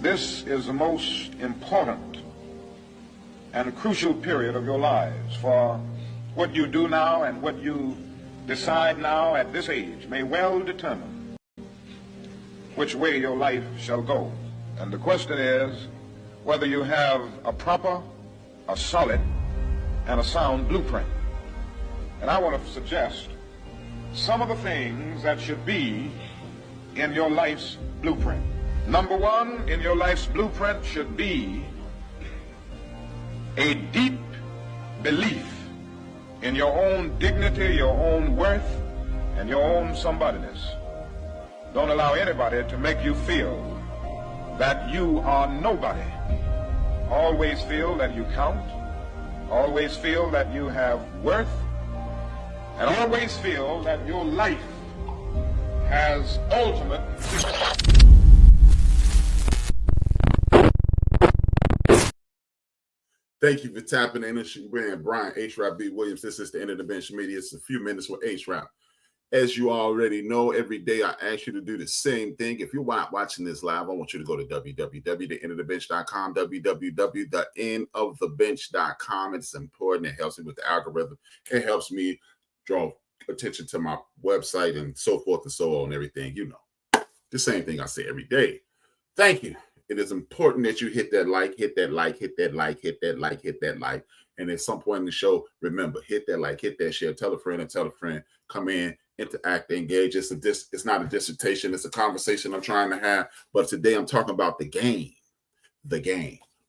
This is the most important and crucial period of your lives, for what you do now and what you decide now at this age may well determine which way your life shall go. And the question is whether you have a proper, a solid, and a sound blueprint. And I want to suggest some of the things that should be in your life's blueprint. Number one, in your life's blueprint should be a deep belief in your own dignity, your own worth, and your own somebodyness. Don't allow anybody to make you feel that you are nobody. Always feel that you count. Always feel that you have worth. And always feel that your life has ultimate significance. Thank you for tapping in. It's your man, Brian HRap B. Williams. This is the End of the Bench Media. It's a few minutes with HRap. As you already know, every day I ask you to do the same thing. If you're watching this live, I want you to go to www.endofthebench.com, www.endofthebench.com. It's important. It helps me with the algorithm. It helps me draw attention to my website and so forth and so on and everything. You know, the same thing I say every day. Thank you. It is important that you hit that like, hit that like, hit that like, hit that like, hit that like. And at some point in the show, remember, hit that like, hit that share, tell a friend and tell a friend, come in, interact, engage. It's not a dissertation. It's a conversation I'm trying to have. But today I'm talking about the game.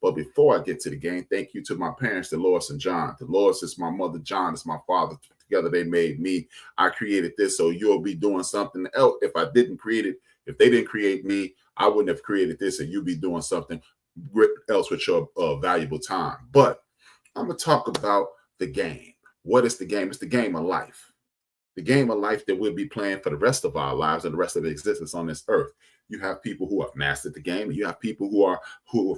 But before I get to the game, thank you to my parents, Dolores and John. Dolores is my mother. John is my father. Together they made me. I created this, so you'll be doing something else. If I didn't create it, if they didn't create me, I wouldn't have created this, and you'd be doing something else with your valuable time. But I'm going to talk about the game. What is the game? It's the game of life. The game of life that we'll be playing for the rest of our lives and the rest of existence on this earth. You have people who have mastered the game, and you have people who are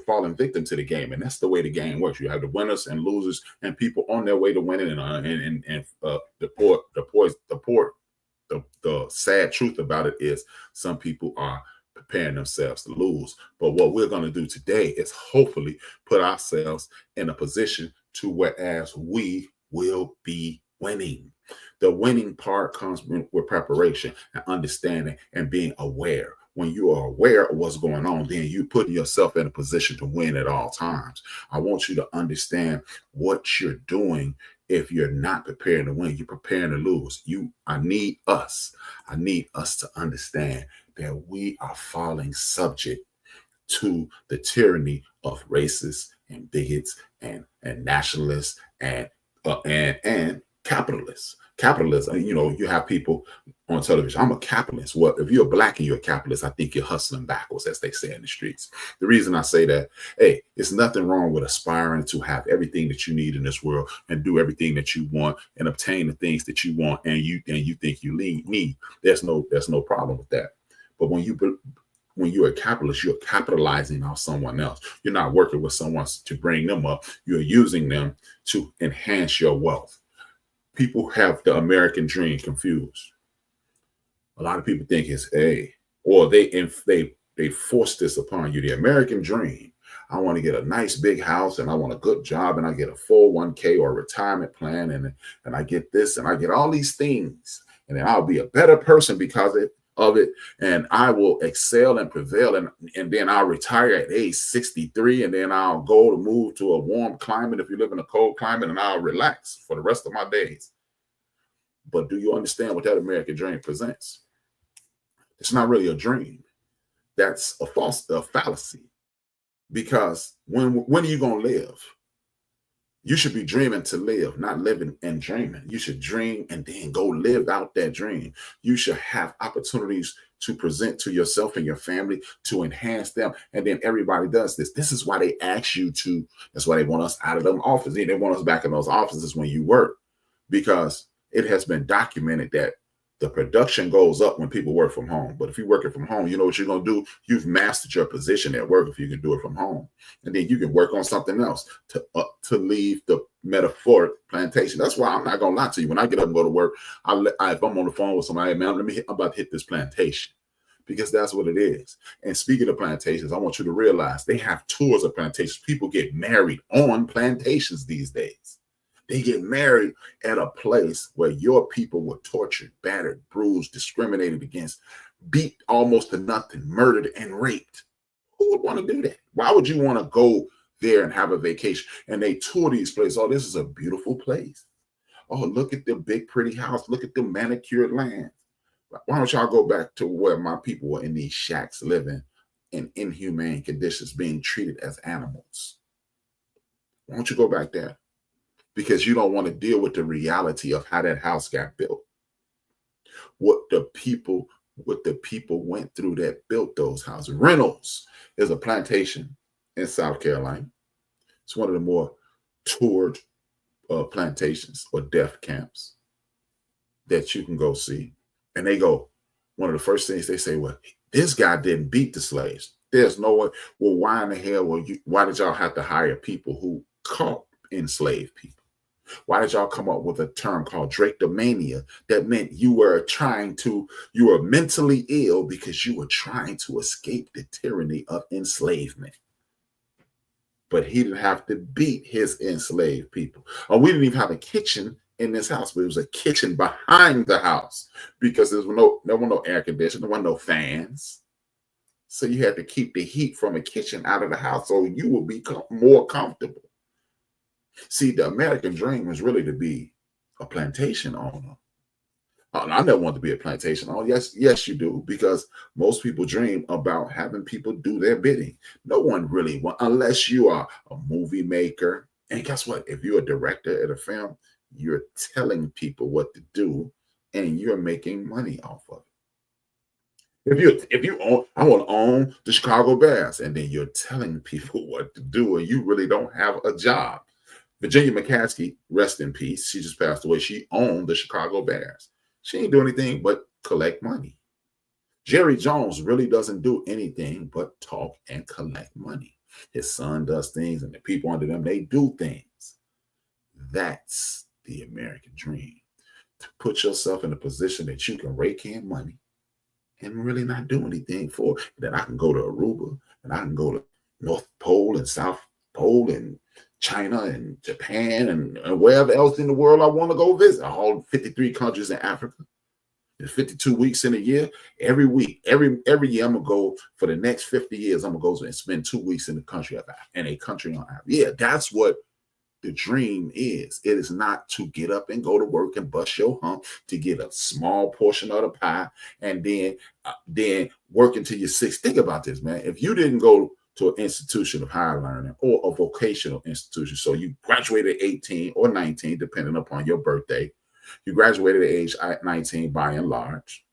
falling victim to the game, and that's the way the game works. You have the winners and losers, and people on their way to winning. The sad truth about it is some people are preparing themselves to lose. But what we're going to do today is hopefully put ourselves in a position to whereas we will be winning. The winning part comes with preparation and understanding and being aware. When you are aware of what's going on, then you put yourself in a position to win at all times. I want you to understand what you're doing. If you're not preparing to win, you're preparing to lose. I need us to understand that we are falling subject to the tyranny of racists and bigots and nationalists and capitalists. Capitalism, you know, you have people on television. I'm a capitalist. Well, if you're black and you're a capitalist, I think you're hustling backwards, as they say in the streets. The reason I say that, hey, it's nothing wrong with aspiring to have everything that you need in this world and do everything that you want and obtain the things that you want and you think you need. There's no problem with that. But when you're a capitalist, you're capitalizing on someone else. You're not working with someone to bring them up. You're using them to enhance your wealth. People have the American dream confused. A lot of people think it's or they force this upon you. The American dream. I want to get a nice big house and I want a good job and I get a 401k or a retirement plan and I get this and I get all these things and then I'll be a better person because of it and I will excel and prevail and then I'll retire at age 63 and then I'll go to move to a warm climate if you live in a cold climate and I'll relax for the rest of my days. But do you understand what that American dream presents? It's not really a dream. That's a fallacy. Because when are you going to live? You should be dreaming to live, not living and dreaming. You should dream and then go live out that dream. You should have opportunities to present to yourself and your family to enhance them. And then everybody does this. This is why they ask you to. That's why they want us out of them offices. They want us back in those offices when you work. Because it has been documented that the production goes up when people work from home. But if you're working from home, you know what you're going to do? You've mastered your position at work if you can do it from home. And then you can work on something else to leave the metaphoric plantation. That's why I'm not going to lie to you. When I get up and go to work, if I'm on the phone with somebody, man, I'm about to hit this plantation. because that's what it is. And speaking of plantations, I want you to realize they have tours of plantations. People get married on plantations these days. They get married at a place where your people were tortured, battered, bruised, discriminated against, beat almost to nothing, murdered, and raped. Who would want to do that? Why would you want to go there and have a vacation? And they tour these places. Oh, this is a beautiful place. Oh, look at the big, pretty house. Look at the manicured land. Why don't y'all go back to where my people were in these shacks living in inhumane conditions, being treated as animals? Why don't you go back there? Because you don't want to deal with the reality of how that house got built. What the people went through that built those houses. Reynolds is a plantation in South Carolina. It's one of the more toured plantations or death camps that you can go see. And they go, one of the first things they say, well, this guy didn't beat the slaves. There's no way. Well, why in the hell why did y'all have to hire people who caught enslaved people? Why did y'all come up with a term called drapetomania that meant you were mentally ill because you were trying to escape the tyranny of enslavement? But he didn't have to beat his enslaved people. Or we didn't even have a kitchen in this house, but it was a kitchen behind the house because there was no air conditioning, there were no fans. So you had to keep the heat from a kitchen out of the house so you would be more comfortable. See, the American dream was really to be a plantation owner. I never wanted to be a plantation owner. Yes, you do, because most people dream about having people do their bidding. No one really wants, unless you are a movie maker. And guess what? If you're a director at a film, you're telling people what to do, and you're making money off of it. If you own, I want to own the Chicago Bears, and then you're telling people what to do, and you really don't have a job. Virginia McCaskey, rest in peace. She just passed away. She owned the Chicago Bears. She ain't do anything but collect money. Jerry Jones really doesn't do anything but talk and collect money. His son does things, and the people under them, they do things. That's the American dream. To put yourself in a position that you can rake in money and really not do anything for it. That I can go to Aruba, and I can go to North Pole and South Pole and China and Japan and wherever else in the world I want to go visit. All 53 countries in Africa. There's 52 weeks in a year. Every week, every year, I'm gonna go for the next 50 years. I'm gonna go and spend 2 weeks in a country on Africa. Yeah, that's what the dream is. It is not to get up and go to work and bust your hump to get a small portion of the pie and then work until you're 6. Think about this, man. If you didn't go to an institution of higher learning or a vocational institution, so you graduated at 18 or 19, depending upon your birthday. You graduated at age 19 by and large.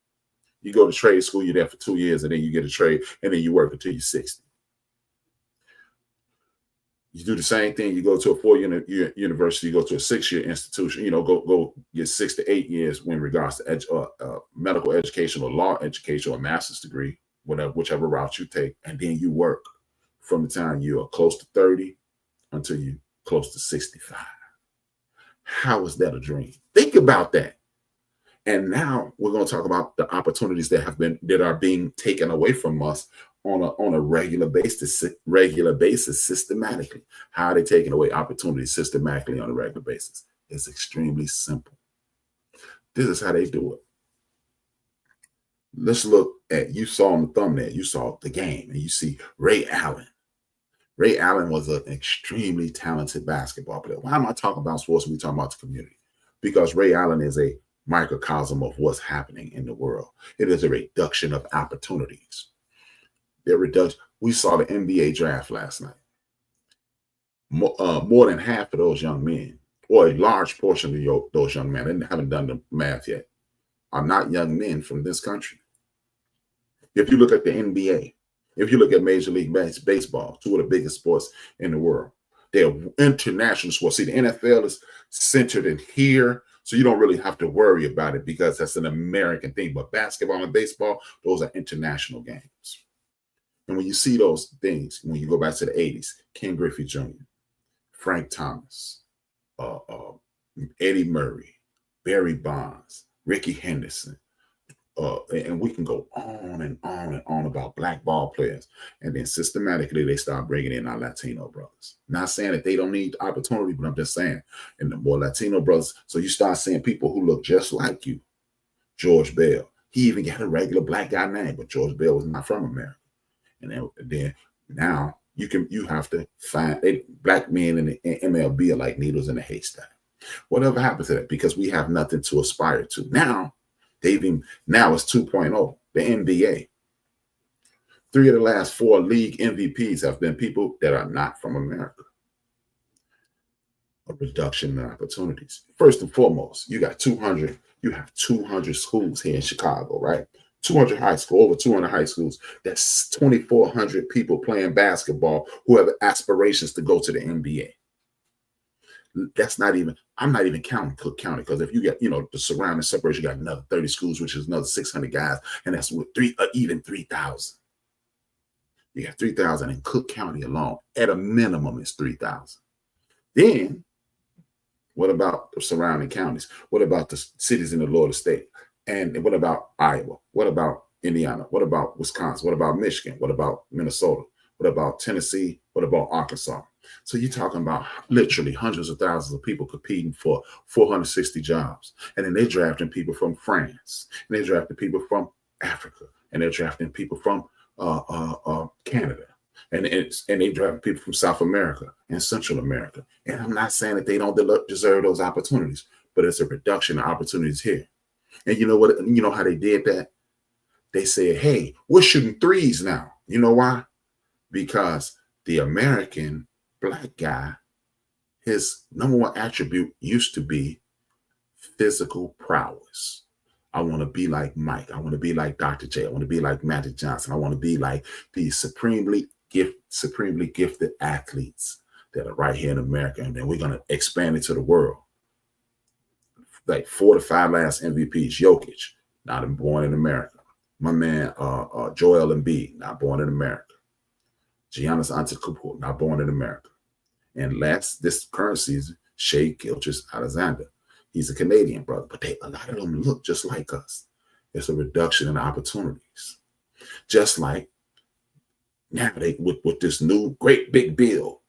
You go to trade school, you're there for 2 years, and then you get a trade, and then you work until you're 60. You do the same thing. You go to a 4-year university, you go to a 6-year institution, go get 6 to 8 years when regards to medical education or law education or a master's degree, whichever route you take, and then you work from the time you are close to 30 until you close to 65. How is that a dream? Think about that. And now we're going to talk about the opportunities that are being taken away from us on a regular basis, systematically. How are they taking away opportunities systematically on a regular basis? It's extremely simple. This is how they do it. Let's look at, you saw on the thumbnail, you saw the game, and you see Ray Allen. Ray Allen was an extremely talented basketball player. Why am I talking about sports when we talking about the community? Because Ray Allen is a microcosm of what's happening in the world. It is a reduction of opportunities. We saw the NBA draft last night. More than half of those young men, or a large portion of those young men, I haven't done the math yet, are not young men from this country. If you look at the NBA, if you look at Major League Baseball, 2 of the biggest sports in the world, they're international sports. See, the NFL is centered in here, so you don't really have to worry about it because that's an American thing. But basketball and baseball, those are international games. And when you see those things, when you go back to the 80s, Ken Griffey Jr., Frank Thomas, Eddie Murray, Barry Bonds, Ricky Henderson, and we can go on and on and on about black ball players. And then systematically they start bringing in our Latino brothers. Not saying that they don't need opportunity, but I'm just saying, and the more Latino brothers, so you start seeing people who look just like you. George Bell, he even got a regular black guy name, but George Bell was not from America. And then now you have to find black men in the MLB are like needles in a haystack. Whatever happens to that, because we have nothing to aspire to. Now it's 2.0, the NBA. 3 of the last 4 league MVPs have been people that are not from America. A reduction in opportunities. First and foremost, you have 200 schools here in Chicago, right? 200 high school, over 200 high schools. That's 2,400 people playing basketball who have aspirations to go to the NBA. That's not even, I'm not even counting Cook County, because if you get, the surrounding suburbs, you got another 30 schools, which is another 600 guys, and that's with even 3,000. You have 3,000 in Cook County alone. At a minimum, it's 3,000. Then, what about the surrounding counties? What about the cities in the lower state? And what about Iowa? What about Indiana? What about Wisconsin? What about Michigan? What about Minnesota? What about Tennessee? What about Arkansas? So you're talking about literally hundreds of thousands of people competing for 460 jobs. And then they're drafting people from France. And they're drafting people from Africa. And they're drafting people from Canada. And they drafting people from South America and Central America. And I'm not saying that they don't deserve those opportunities, but it's a reduction of opportunities here. And you know what? You know how they did that? They said, hey, we're shooting threes now. You know why? Because the American black guy, his number one attribute used to be physical prowess. I want to be like Mike. I want to be like Dr. J. I want to be like Magic Johnson. I want to be like these supremely gifted athletes that are right here in America. And then we're going to expand it to the world. Like 4 to 5 last MVPs, Jokic, not born in America. My man, Joel Embiid, not born in America. Giannis Antetokounmpo, not born in America. And this current season, Shai Gilgeous-Alexander, he's a Canadian brother, but a lot of them look just like us. It's a reduction in opportunities. Just like now with this new great big bill,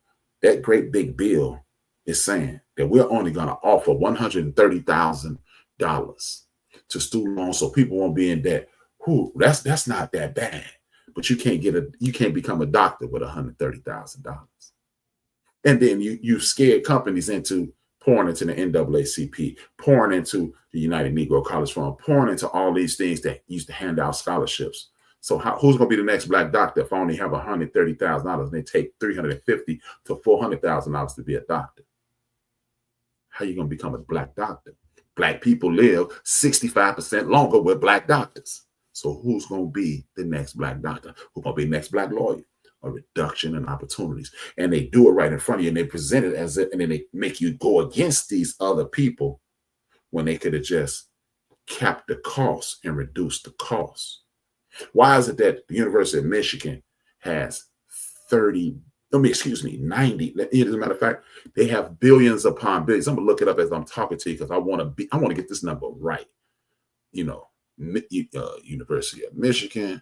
that great big bill is saying that we're only going to offer $130,000 to student loans so people won't be in debt. That's not that bad. But you can't become a doctor with $130,000. And then you scared companies into pouring into the NAACP, pouring into the United Negro College Fund, pouring into all these things that used to hand out scholarships. So who's going to be the next black doctor if I only have $130,000 and they take $350,000 to $400,000 to be a doctor? How are you going to become a black doctor? Black people live 65% longer with black doctors. So who's going to be the next black doctor? Who's going to be the next black lawyer? A reduction in opportunities. And they do it right in front of you, and they present it as it, and then they make you go against these other people when they could have just capped the cost and reduced the cost. Why is it that the University of Michigan has 90, as a matter of fact, they have billions upon billions. I'm gonna look it up as I'm talking to you because I want to get this number right. University of Michigan.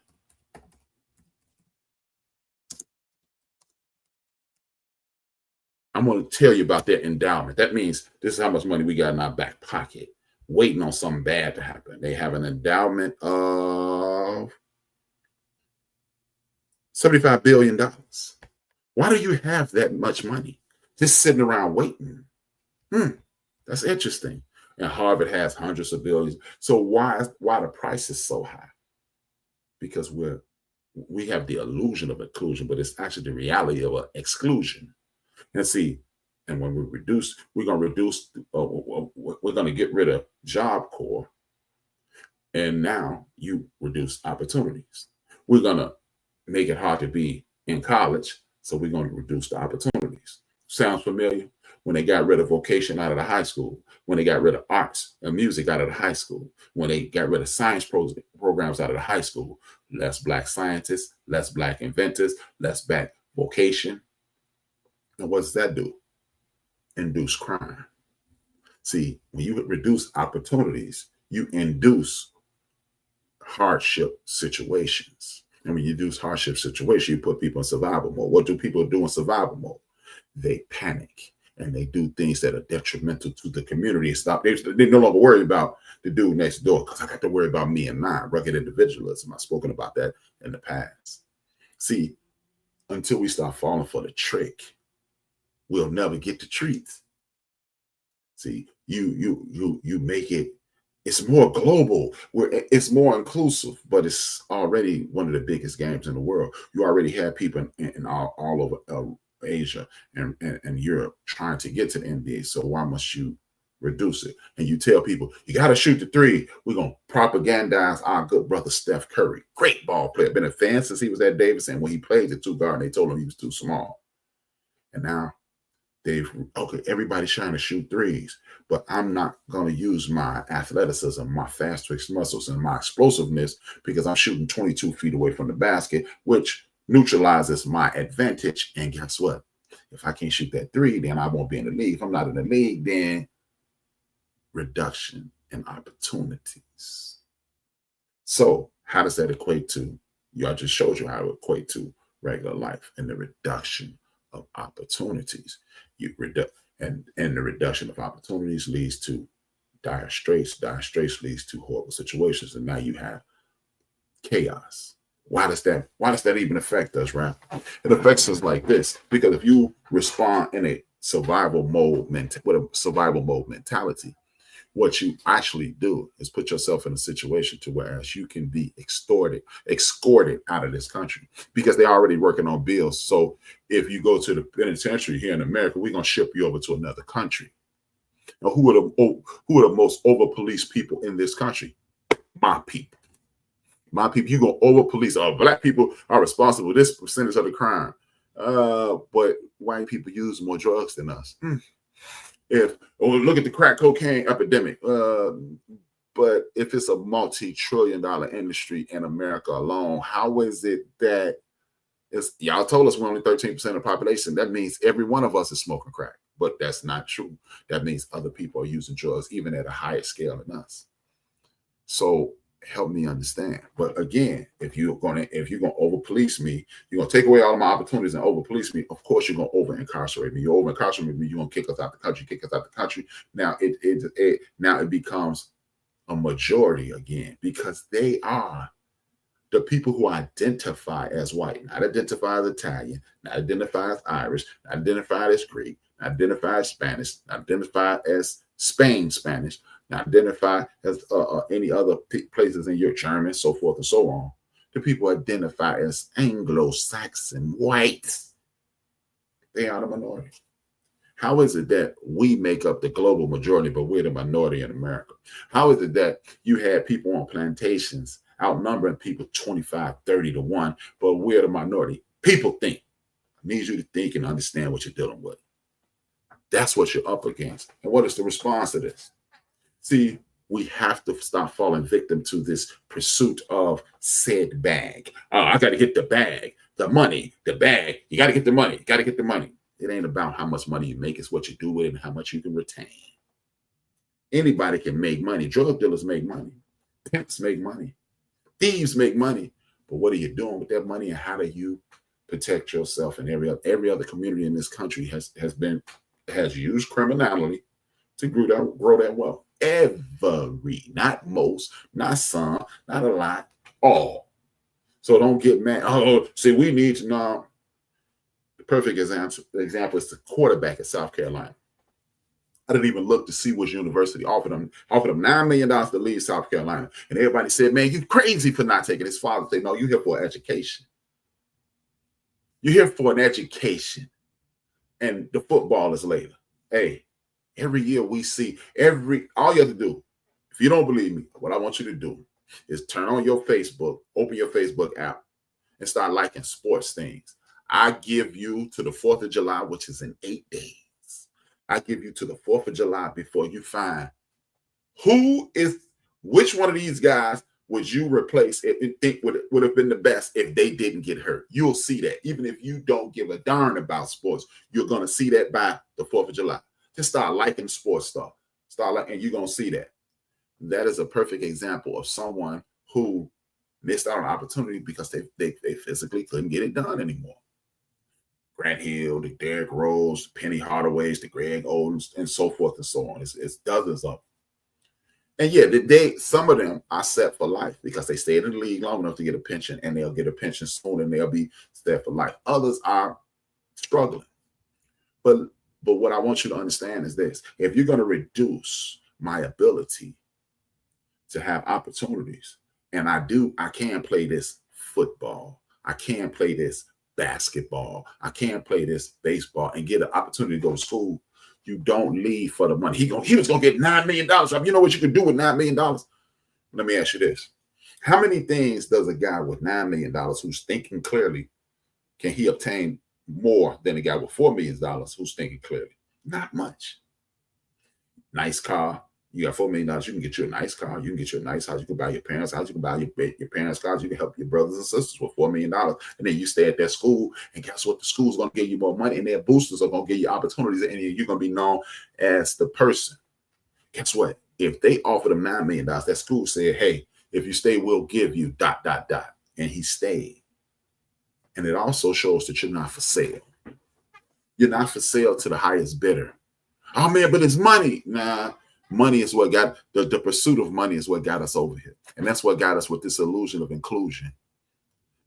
I'm going to tell you about their endowment. That means this is how much money we got in our back pocket, waiting on something bad to happen. They have an endowment of $75 billion. Why do you have that much money just sitting around waiting? That's interesting. And Harvard has hundreds of billions. So why the price is so high? Because we have the illusion of inclusion, but it's actually the reality of exclusion. And and when we're going to get rid of Job Corps, and now you reduce opportunities. We're going to make it hard to be in college, so we're going to reduce the opportunities. Sounds familiar? When they got rid of vocation out of the high school, when they got rid of arts and music out of the high school, when they got rid of science programs out of the high school, less black scientists, less black inventors, less black vocation. And what does that do? Induce crime. See, when you reduce opportunities, you induce hardship situations. And when you do hardship situations, you put people in survival mode. What do people do in survival mode? They panic and they do things that are detrimental to the community. They no longer worry about the dude next door, because I got to worry about me and mine. Rugged individualism. I've spoken about that in the past. See, until we start falling for the trick, we'll never get the treats. See, you make it. It's more global, it's more inclusive, but it's already one of the biggest games in the world. You already have people in all over Asia and Europe trying to get to the NBA. So why must you reduce it? And you tell people, you got to shoot the three. We're going to propagandize our good brother Steph Curry. Great ball player. Been a fan since he was at Davidson. When he played the two guard, they told him he was too small. And now everybody's trying to shoot threes, but I'm not going to use my athleticism, my fast twitch muscles, and my explosiveness because I'm shooting 22 feet away from the basket, which neutralizes my advantage. And guess what? If I can't shoot that three, then I won't be in the league. If I'm not in the league, then reduction in opportunities. So how does that equate to, I just showed you how it equate to regular life and the reduction of opportunities. And the reduction of opportunities leads to dire straits. Dire straits leads to horrible situations, and now you have chaos. Why does that even affect us, right? It affects us like this, because if you respond in a survival mode with a survival mode mentality, what you actually do is put yourself in a situation to whereas you can be escorted out of this country because they're already working on bills. So if you go to the penitentiary here in America, we're going to ship you over to another country. Now, who are the most over police people in this country? My people. My people. You're going to over police. Black people are responsible for this percentage of the crime. But white people use more drugs than us. Look at the crack cocaine epidemic. But if it's a multi-trillion-dollar industry in America alone, how is it that y'all told us we're only 13% of the population? That means every one of us is smoking crack, but that's not true. That means other people are using drugs even at a higher scale than us. So help me understand. But again, if you're gonna over police me, you're gonna take away all of my opportunities and over police me. Of course, you're gonna over incarcerate me. You over incarcerate me, you're gonna kick us out the country. Now it becomes a majority again, because they are the people who identify as white, not identify as Italian, not identify as Irish, not identify as Greek, not identify as Spanish, not identify as Spanish, not identify as any other places in your German, so forth and so on. The people identify as Anglo-Saxon whites. They are the minority. How is it that we make up the global majority, but we're the minority in America? How is it that you had people on plantations outnumbering people 25, 30 to 1, but we're the minority? People think. I need you to think and understand what you're dealing with. That's what you're up against. And what is the response to this? See, we have to stop falling victim to this pursuit of said bag. I got to get the bag, the money, the bag. You got to get the money. You got to get the money. It ain't about how much money you make. It's what you do with it and how much you can retain. Anybody can make money. Drug dealers make money. Pimps make money. Thieves make money. But what are you doing with that money, and how do you protect yourself? And every other community in this country has used criminality to grow that wealth. Every, not most, not some, not a lot, all. So don't get mad. Oh, see, we need to know. The perfect example is the quarterback at South Carolina. I didn't even look to see which university offered him $9 million to leave South Carolina. And everybody said, man, you crazy for not taking. His father said, no, you're here for an education. You're here for an education. And the football is later. Hey, every year we see all you have to do, if you don't believe me, what I want you to do is turn on your Facebook, open your Facebook app, and start liking sports things. I give you to the 4th of July, which is in 8 days. I give you to the 4th of July before you find which one of these guys would you replace and think would have been the best if they didn't get hurt. You'll see that. Even if you don't give a darn about sports, you're going to see that by the 4th of July. Just start liking sports stuff. And you're going to see that. That is a perfect example of someone who missed out on opportunity because they physically couldn't get it done anymore. Grant Hill, the Derrick Rose, the Penny Hardaways, the Greg Odens, and so forth and so on. It's dozens of them. And yeah, some of them are set for life because they stayed in the league long enough to get a pension, and they'll get a pension soon, and they'll be set for life. Others are struggling. But what I want you to understand is this: if you're going to reduce my ability to have opportunities, and I can play this football, I can play this basketball, I can play this baseball, and get an opportunity to go to school, you don't leave for the money. He was gonna get $9 million. You know what you can do with $9 million? Let me ask you this: how many things does a guy with $9 million who's thinking clearly can he obtain more than a guy with $4 million who's thinking clearly? Not much. Nice car. You got $4 million. You can get you a nice car. You can get you a nice house. You can buy your parents' house. You can buy your parents' cars. You can help your brothers and sisters with $4 million. And then you stay at that school. And guess what? The school's going to give you more money. And their boosters are going to give you opportunities. And you're going to be known as the person. Guess what? If they offered him $9 million, that school said, hey, if you stay, we'll give you ... And he stayed. And it also shows that you're not for sale. You're not for sale to the highest bidder. Oh, man, but it's money. Nah. Money is what got the pursuit of money is what got us over here. And that's what got us with this illusion of inclusion.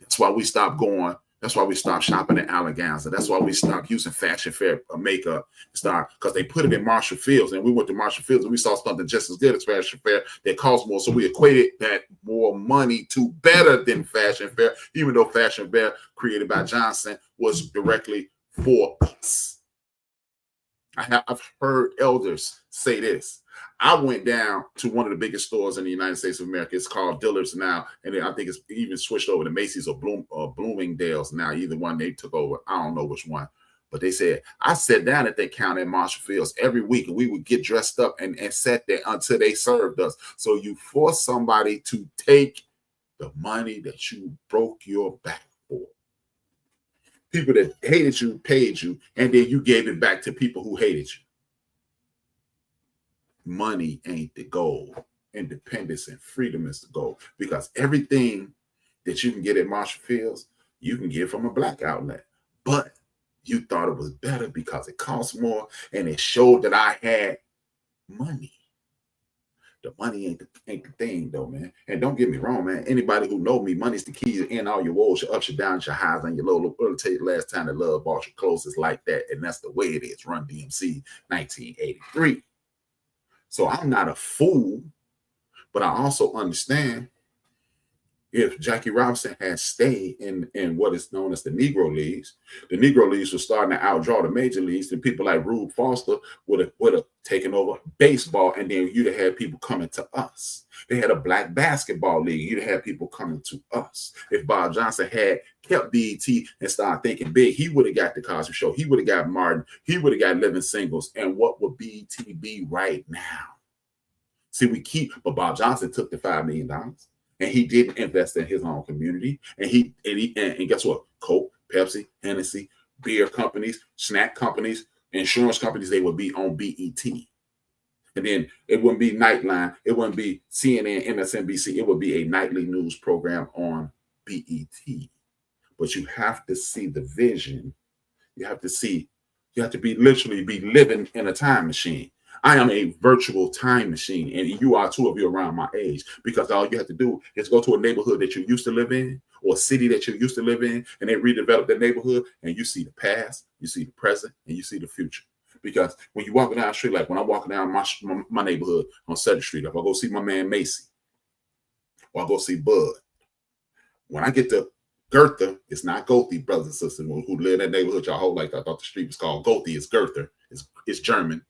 That's why we stopped going. That's why we stopped shopping at Alleganza. That's why we stopped using Fashion Fair makeup. Because they put it in Marshall Fields, and we went to Marshall Fields and we saw something just as good as Fashion Fair that cost more. So we equated that more money to better than Fashion Fair, even though Fashion Fair, created by Johnson, was directly for us. I've heard elders say this. I went down to one of the biggest stores in the United States of America. It's called Dillard's now, and I think it's even switched over to Macy's or Bloomingdale's now. Either one they took over. I don't know which one. But they said, I sat down at that counter in Marshall Fields every week, and we would get dressed up and sat there until they served us. So you force somebody to take the money that you broke your back for. People that hated you paid you, and then you gave it back to people who hated you. Money ain't the goal. Independence and freedom is the goal. Because everything that you can get at Marshall Fields, you can get from a black outlet. But you thought it was better because it cost more, and it showed that I had money. The money ain't the thing, though, man. And don't get me wrong, man. Anybody who know me, money's the key to end all your woes, your ups, your downs, your highs, and your lows. I'll tell you the last time that love bought your clothes is like that, and that's the way it is. Run DMC, 1983. So I'm not a fool, but I also understand if Jackie Robinson had stayed in what is known as the Negro Leagues were starting to outdraw the major leagues, and people like Rube Foster would have taken over baseball, and then you'd have had people coming to us. They had a black basketball league. You'd have had people coming to us. If Bob Johnson had kept BET and started thinking big, he would have got the Cosby Show. He would have got Martin. He would have got Living Singles. And what would BET be right now? See, but Bob Johnson took the $5 million. And he didn't invest in his own community. And guess what? Coke, Pepsi, Hennessy, beer companies, snack companies, insurance companies, they would be on BET. And then it wouldn't be Nightline. It wouldn't be CNN, MSNBC. It would be a nightly news program on BET. But you have to see the vision. You have to literally be living in a time machine. I am a virtual time machine, and you are too if you're around my age, because all you have to do is go to a neighborhood that you used to live in or a city that you used to live in, and they redevelop that neighborhood, and you see the past, you see the present, and you see the future. Because when you're walking down the street, like when I'm walking down my neighborhood on 7th Street, if I go see my man Macy, or I go see Bud, when I get to Goethe, it's not Goethe, brothers and sisters who live in that neighborhood your whole life. I thought the street was called Goethe. It's Goethe. It's German.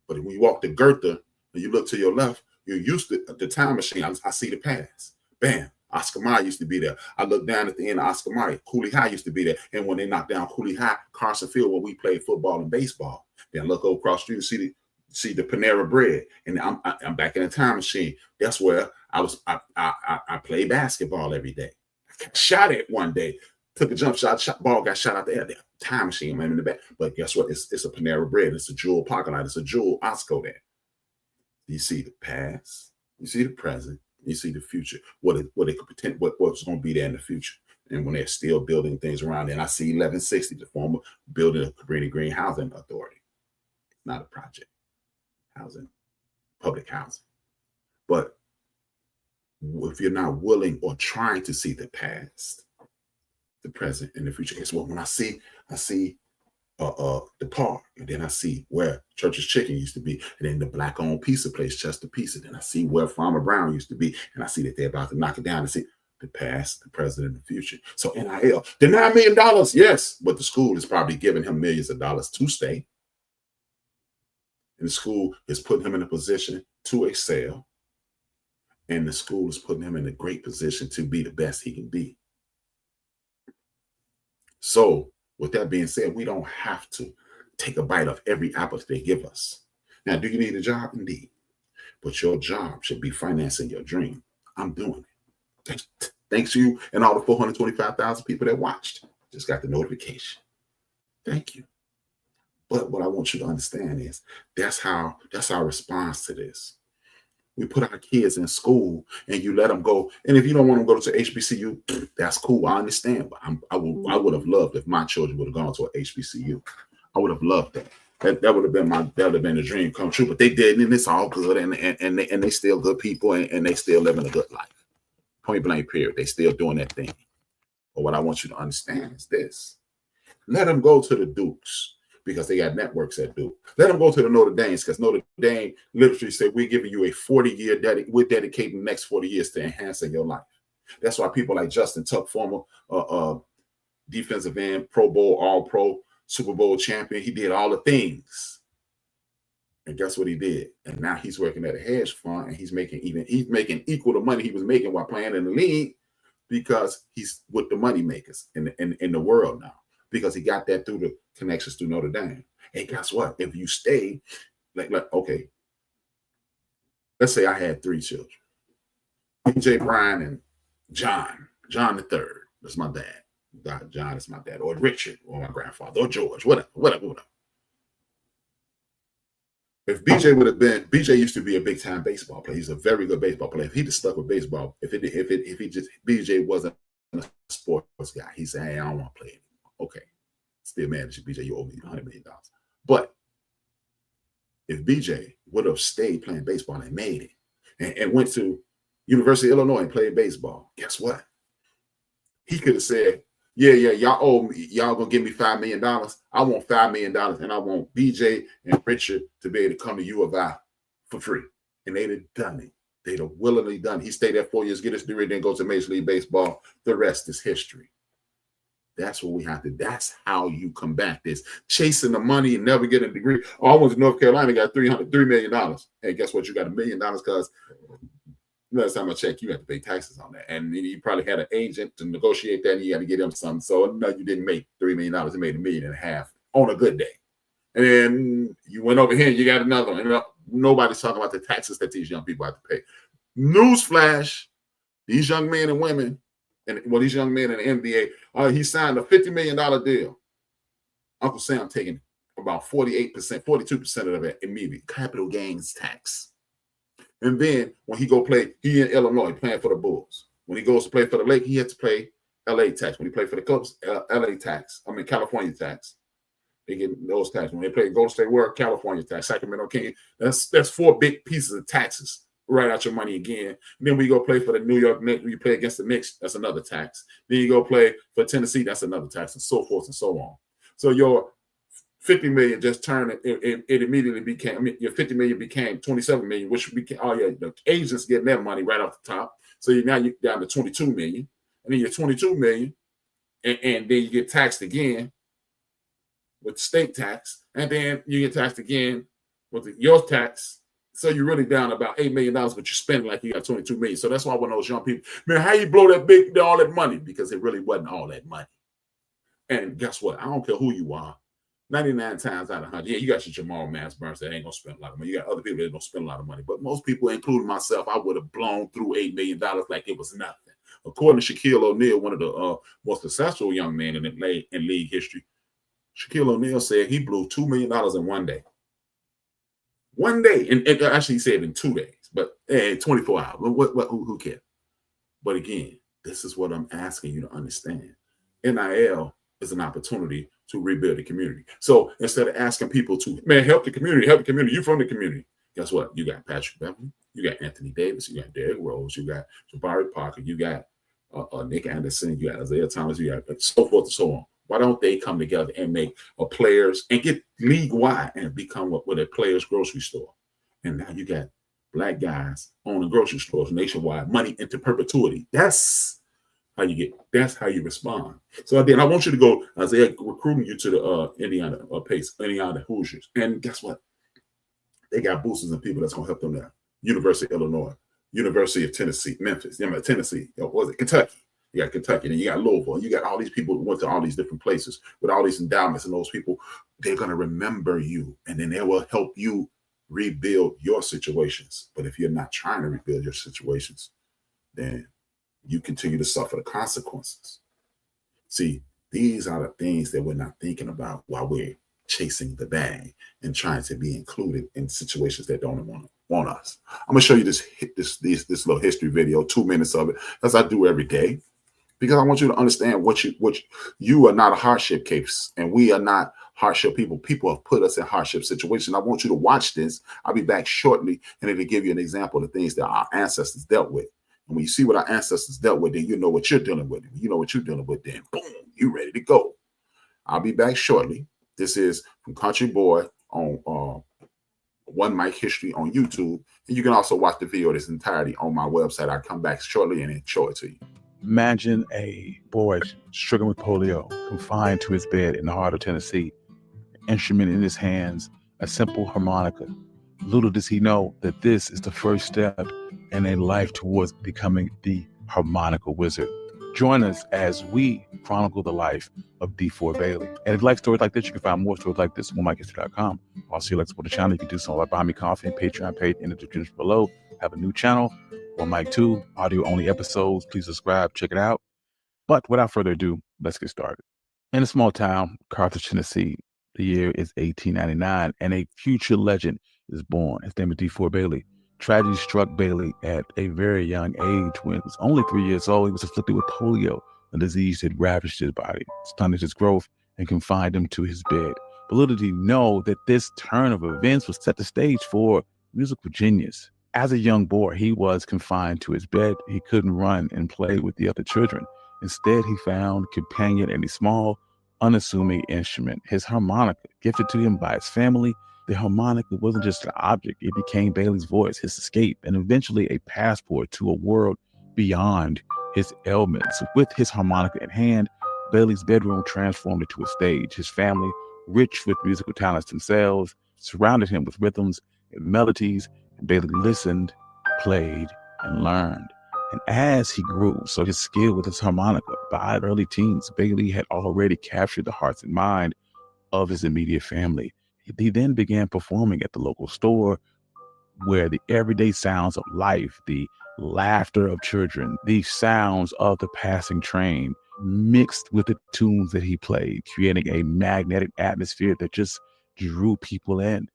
But when you walk to Goethe and you look to your left, you're used to the time machine. I see the past. Bam. Oscar Mayer used to be there. I look down at the end of Oscar Mayer. Cooley High used to be there. And when they knocked down Cooley High, Carson Field, where we played football and baseball, then look over across the street and see the Panera Bread. And I'm back in the time machine. That's where I play basketball every day. I got shot at one day. Took a jump shot, ball got shot out there. Time machine, man, in the back. But guess what? It's a Panera Bread. It's a Jewel Parking Lot. It's a Jewel Osco there. You see the past. You see the present. You see the future, what it could pretend, what's going to be there in the future. And when they're still building things around, and I see 1160, the former building of Cabrini Green Housing Authority, not a project, housing, public housing. But if you're not willing or trying to see the past, the present, and the future, guess what? When I see the park, and then I see where Church's Chicken used to be, and then the black-owned pizza place, Chester Pizza. Then I see where Farmer Brown used to be, and I see that they're about to knock it down. And see the past, the present, and the future. So NIL, the $9 million, yes, but the school is probably giving him millions of dollars to stay. And the school is putting him in a position to excel. And the school is putting him in a great position to be the best he can be. So with that being said, we don't have to take a bite of every apple that they give us. Now, do you need a job? Indeed. But your job should be financing your dream. I'm doing it. Thanks to you and all the 425,000 people that watched. Just got the notification. Thank you. But what I want you to understand is that's our response to this. We put our kids in school and you let them go. And if you don't want them to go to HBCU, that's cool. I understand. But I would have loved if my children would have gone to an HBCU. I would have loved that. That would have been a dream come true. But they didn't, and it's all good. And they still good people, and they still living a good life. Point blank period. They still doing that thing. But what I want you to understand is this. Let them go to the Dukes, because they got networks at Duke. Let them go to the Notre Dames, because Notre Dame literally said, we're giving you a 40-year, we're dedicating the next 40 years to enhancing your life. That's why people like Justin Tuck, former defensive end, Pro Bowl, All-Pro, Super Bowl champion, he did all the things. And guess what he did? And now he's working at a hedge fund, and he's making equal the money he was making while playing in the league, because he's with the money makers in the world now, because he got that through the connections through Notre Dame. And guess what? If you stay, like okay, let's say I had 3 children, BJ, Brian, and John the third. That's my dad. John is my dad, or Richard, or my grandfather, or George, whatever. If BJ used to be a big time baseball player. He's a very good baseball player. If he'd have stuck with baseball, if BJ wasn't a sports guy, he said, hey, I don't want to play anymore. Okay. Still mad at you, BJ, you owe me $100 million. But if BJ would have stayed playing baseball and made it, and went to University of Illinois and played baseball, guess what? He could have said, yeah, y'all owe me, y'all gonna give me $5 million. I want $5 million, and I want BJ and Richard to be able to come to U of I for free. And they'd have done it. They'd have willingly done it. He stayed there 4 years, get his degree, then go to Major League Baseball. The rest is history. That's what we have to. That's how you combat this. Chasing the money and never getting a degree. Oh, I went to North Carolina, got $3 million. Hey, guess what? You got $1 million because last time I checked, you had to pay taxes on that. And you probably had an agent to negotiate that, and you had to get him some. So no, you didn't make $3 million. You made $1.5 million on a good day. And then you went over here and you got another one. And nobody's talking about the taxes that these young people have to pay. Newsflash, these young men and women, these young men in the NBA, he signed a $50 million deal. Uncle Sam taking about 48%, 42% of it immediately. Capital gains tax. And then when he go play, he in Illinois playing for the Bulls. When he goes to play for the Lake, he has to pay LA tax. When he play for the Cubs, California tax. They get those taxes. When they play Golden State Warriors, California tax. Sacramento King, that's 4 big pieces of taxes right out your money again. And then we go play for the New York Knicks. You play against the Knicks, that's another tax. Then you go play for Tennessee, that's another tax, and so forth and so on. So your $50 million just turned it immediately became, your $50 million became $27 million, which became, the agents getting their money right off the top. So now you're down to $22 million. And then you're $22 million, and then you get taxed again with state tax, and then you get taxed again with your tax. So you're really down about $8 million, but you're spending like you got $22 million. So that's why one of those young people, man, how you blow all that money? Because it really wasn't all that money. And guess what? I don't care who you are. 99 times out of 100, yeah, you got your Jamal Burns that ain't gonna spend a lot of money. You got other people that don't spend a lot of money. But most people, including myself, I would have blown through $8 million like it was nothing. According to Shaquille O'Neal, one of the most successful young men in league history, Shaquille O'Neal said he blew $2 million in one day. One day, and actually he said in 2 days. But hey, 24 hours. Who cares? But again, this is what I'm asking you to understand. NIL is an opportunity to rebuild the community. So instead of asking people to, man, help the community, you from the community. Guess what? You got Patrick Beverly, you got Anthony Davis, you got Derrick Rose, you got Jabari Parker, you got Nick Anderson, you got Isaiah Thomas, you got so forth and so on. Why don't they come together and make a players and get league-wide and become what a players grocery store? And now you got Black guys owning grocery stores nationwide, money into perpetuity. That's how you respond. So then I want you to go, Isaiah, recruiting you to the Indiana Hoosiers. And guess what? They got boosters and people that's going to help them there. University of Illinois, University of Tennessee, Memphis, Tennessee, was it Kentucky? You got Kentucky, and you got Louisville, and you got all these people who went to all these different places with all these endowments, and those people, they're going to remember you, and then they will help you rebuild your situations. But if you're not trying to rebuild your situations, then you continue to suffer the consequences. See, these are the things that we're not thinking about while we're chasing the bag and trying to be included in situations that don't want us. I'm gonna show you this little history video, 2 minutes of it, as I do every day, because I want you to understand what you are not a hardship case, and we are not hardship people. People have put us in hardship situations. I want you to watch this. I'll be back shortly, and it'll give you an example of the things that our ancestors dealt with. And when you see what our ancestors dealt with, then you know what you're dealing with. You know what you're dealing with, then boom, you ready to go. I'll be back shortly. This is from Country Boy on One Mic History on YouTube. And you can also watch the video in its entirety on my website. I'll come back shortly and show it to you. Imagine a boy struggling with polio, confined to his bed in the heart of Tennessee, instrument in his hands, a simple harmonica. Little does he know that this is the first step in a life towards becoming the harmonica wizard. Join us as we chronicle the life of D4 Bailey. And if you like stories like this, you can find more stories like this on OneMicHistory.com. Also, if you like to support the channel, you can do so by Buy Me Coffee and Patreon page in the description below. Have a new channel, One Mic 2, audio-only episodes. Please subscribe, check it out. But without further ado, let's get started. In a small town, Carthage, Tennessee, the year is 1899, and a future legend is born. His name is D4 Bailey. Tragedy struck Bailey at a very young age. When he was only 3 years old, he was afflicted with polio, a disease that ravaged his body, stunted his growth, and confined him to his bed. But little did he know that this turn of events would set the stage for musical genius. As a young boy, he was confined to his bed. He couldn't run and play with the other children. Instead, he found companion in a small, unassuming instrument, his harmonica, gifted to him by his family. The harmonica wasn't just an object. It became Bailey's voice, his escape, and eventually a passport to a world beyond his ailments. With his harmonica in hand, Bailey's bedroom transformed into a stage. His family, rich with musical talents themselves, surrounded him with rhythms and melodies, and Bailey listened, played, and learned. And as he grew, so his skill with his harmonica, by early teens, Bailey had already captured the hearts and mind of his immediate family. He then began performing at the local store, where the everyday sounds of life, the laughter of children, the sounds of the passing train mixed with the tunes that he played, creating a magnetic atmosphere that just drew people in.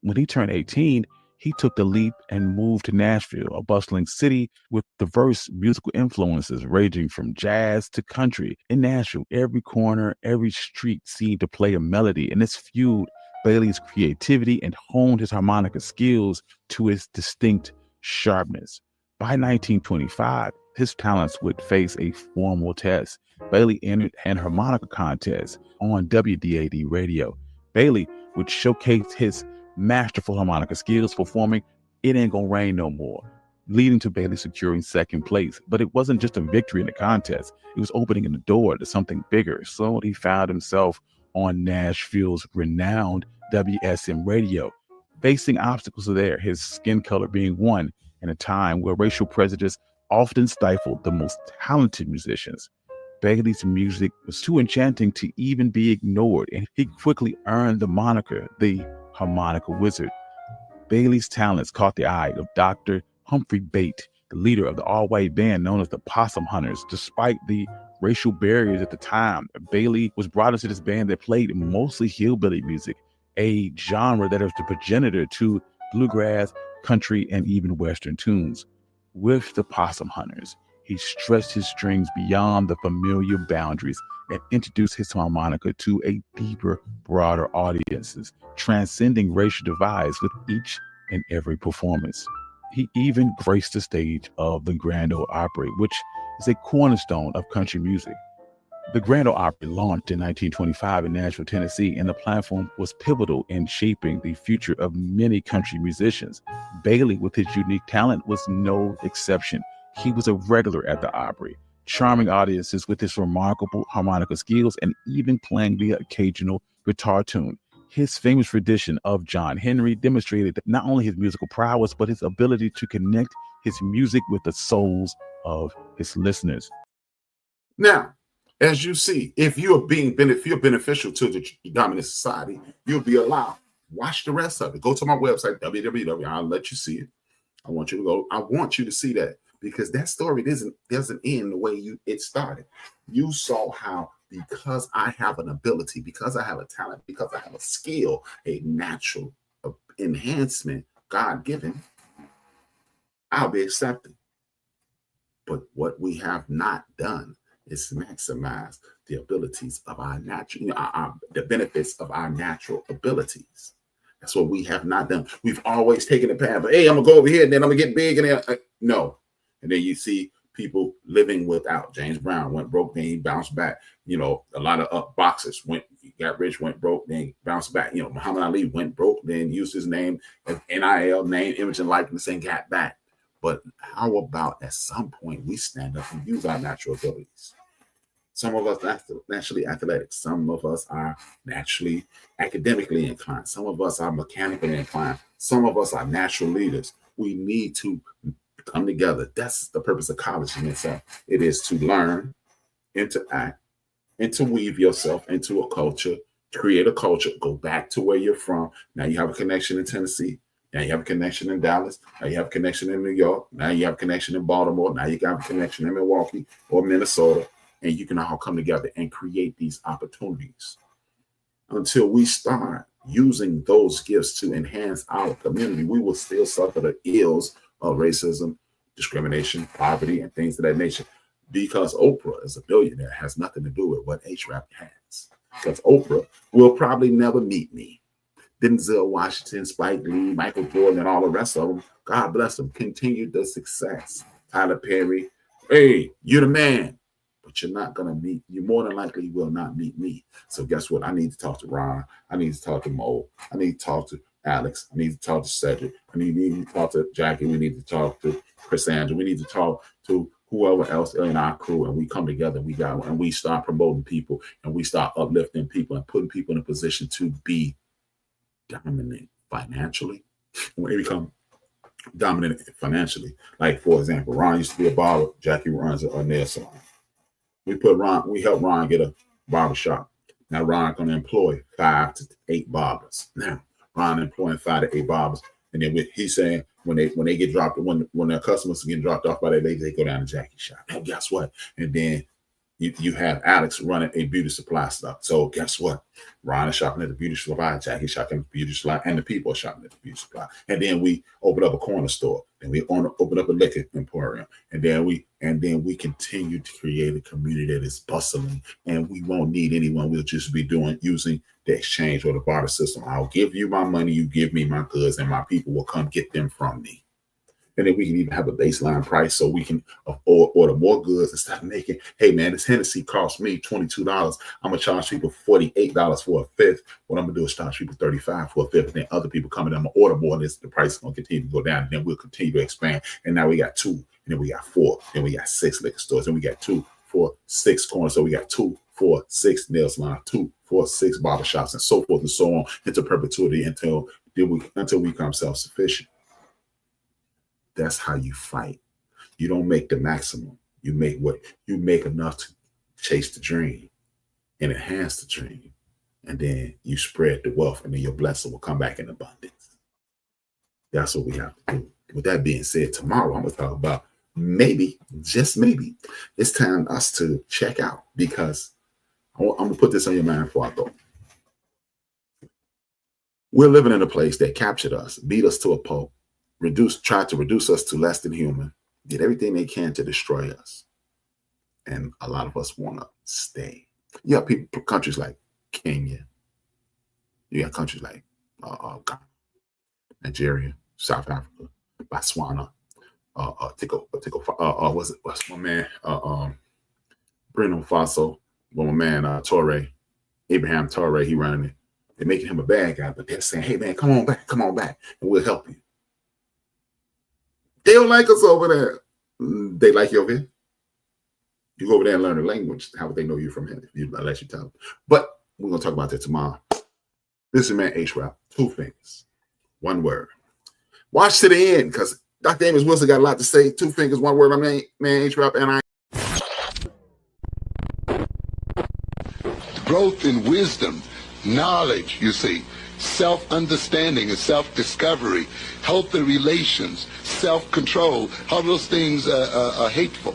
When he turned 18, he took the leap and moved to Nashville, a bustling city with diverse musical influences ranging from jazz to country. In Nashville, every corner, every street seemed to play a melody, and this fueled Bailey's creativity and honed his harmonica skills to its distinct sharpness. By 1925, his talents would face a formal test. Bailey entered an harmonica contest on WDAD radio. Bailey would showcase his masterful harmonica skills, performing It Ain't Gonna Rain No More, leading to Bailey securing second place. But it wasn't just a victory in the contest. It was opening the door to something bigger. So he found himself on Nashville's renowned WSM radio. Facing obstacles there, his skin color being one, in a time where racial prejudice often stifled the most talented musicians. Bailey's music was too enchanting to even be ignored, and he quickly earned the moniker, the harmonica wizard. Bailey's talents caught the eye of Dr. Humphrey Bate, the leader of the all-white band known as the Possum Hunters. Despite the racial barriers at the time, Bailey was brought into this band that played mostly hillbilly music, a genre that is the progenitor to bluegrass, country, and even Western tunes. With the Possum Hunters, he stretched his strings beyond the familiar boundaries and introduced his harmonica to a deeper, broader audiences, transcending racial divides with each and every performance. He even graced the stage of the Grand Ole Opry, which is a cornerstone of country music. The Grand Ole Opry launched in 1925 in Nashville, Tennessee, and the platform was pivotal in shaping the future of many country musicians. Bailey, with his unique talent, was no exception. He was a regular at the Opry, charming audiences with his remarkable harmonica skills and even playing the occasional guitar tune. His famous rendition of John Henry demonstrated not only his musical prowess, but his ability to connect his music with the souls of his listeners. Now, as you see, if you're beneficial to the dominant society, you'll be allowed. Watch the rest of it. Go to my website, www. I'll let you see it. I want you to go. I want you to see that, because that story doesn't end the way it started. You saw how, because I have an ability, because I have a talent, because I have a skill, a natural enhancement, God-given, I'll be accepted. But what we have not done is maximize the abilities of our natural, the benefits of our natural abilities. That's what we have not done. We've always taken the path of, hey, I'm gonna go over here and then I'm gonna get big, and then no. And then you see people living without. James Brown went broke, then he bounced back. A lot of boxers got rich, went broke, then bounced back. Muhammad Ali went broke, then used his name as NIL, name, image, and likeness, and got back. But how about at some point we stand up and use our natural abilities? Some of us are naturally athletic. Some of us are naturally academically inclined. Some of us are mechanically inclined. Some of us are natural leaders. We need to come together. That's the purpose of college in itself. It is to learn, interact, interweave yourself into a culture, create a culture, go back to where you're from. Now you have a connection in Tennessee. Now you have a connection in Dallas. Now you have a connection in New York. Now you have a connection in Baltimore. Now you got a connection in Milwaukee or Minnesota. And you can all come together and create these opportunities. Until we start using those gifts to enhance our community, we will still suffer the ills of racism, discrimination, poverty, and things of that nature. Because Oprah is a billionaire, has nothing to do with what HRap has. Because Oprah will probably never meet me. Denzel Washington, Spike Lee, Michael Jordan, and all the rest of them, God bless them, continued the success. Tyler Perry, hey, you're the man. But you're not going to meet, you more than likely will not meet me. So guess what? I need to talk to Ron. I need to talk to Mo. I need to talk to Alex. I need to talk to Cedric. I need to talk to Jackie. We need to talk to Cassandra. We need to talk to whoever else in our crew. And we come together, and we start promoting people, and we start uplifting people and putting people in a position to be dominant financially. When they become dominant financially, like for example, Ron used to be a barber. Jackie runs a nail salon. We helped Ron get a barber shop. Now Ron going to employ 5 to 8 barbers. Now Ron employing 5 to 8 barbers, and then he's saying when they get dropped, when their customers get dropped off by their lady, they go down to Jackie's shop. Now guess what? And then you have Alex running a beauty supply stuff. So guess what? Ron is shopping at the beauty supply, Jackie shopping at the beauty supply, and the people are shopping at the beauty supply. And then we open up a corner store. Then we open up a liquor emporium. And then we continue to create a community that is bustling. And we won't need anyone. We'll just be using the exchange or the barter system. I'll give you my money, you give me my goods, and my people will come get them from me. And then we can even have a baseline price so we can order more goods and start making, hey man, this Hennessy cost me $22. I'm gonna charge people $48 for a fifth. What I'm gonna do is charge people $35 for a fifth. And then other people come in, I'm gonna order more, and the price is gonna continue to go down. And then we'll continue to expand. And now we got 2, and then we got 4, then we got 6 liquor stores, and we got 2, 4, 6 corners. So we got 2, 4, 6 nail salons, 2, 4, 6 barbershops, and so forth and so on into perpetuity until we become self-sufficient. That's how you fight. You don't make the maximum. You make enough to chase the dream and enhance the dream. And then you spread the wealth, and then your blessing will come back in abundance. That's what we have to do. With that being said, tomorrow I'm going to talk about maybe, just maybe, it's time us to check out, because I'm going to put this on your mind before I go. We're living in a place that captured us, beat us to a pulp, try to reduce us to less than human, did everything they can to destroy us. And a lot of us want to stay. You have people, countries like Kenya. You got countries like Ghana, Nigeria, South Africa, Botswana, what's my man? Burkina Faso, my man Torre, Abraham Torre, he running it. They're making him a bad guy, but they're saying, hey man, come on back, and we'll help you. They don't like us over there. They like you over here. You go over there and learn the language. How would they know you from here? Unless you tell them. But we're going to talk about that tomorrow. This is man HRap. 2 fingers. 1 word. Watch to the end, because Dr. Amos Wilson got a lot to say. 2 fingers, 1 word. My man HRap, and growth in wisdom, knowledge, you see, self-understanding and self-discovery, healthy relations, self-control, all those things are hateful.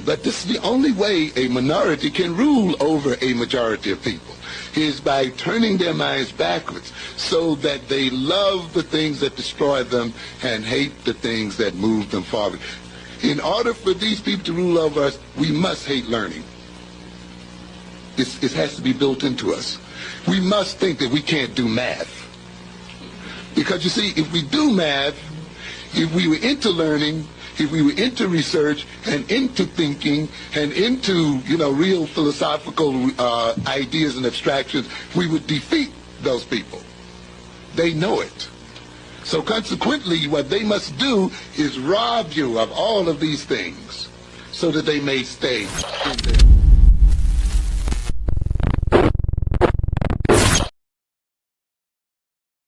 But this is the only way a minority can rule over a majority of people, is by turning their minds backwards so that they love the things that destroy them and hate the things that move them forward. In order for these people to rule over us, we must hate learning. It has to be built into us. We must think that we can't do math. Because you see, if we do math, if we were into learning, if we were into research and into thinking and into, real philosophical ideas and abstractions, we would defeat those people. They know it. So consequently, what they must do is rob you of all of these things so that they may stay in there.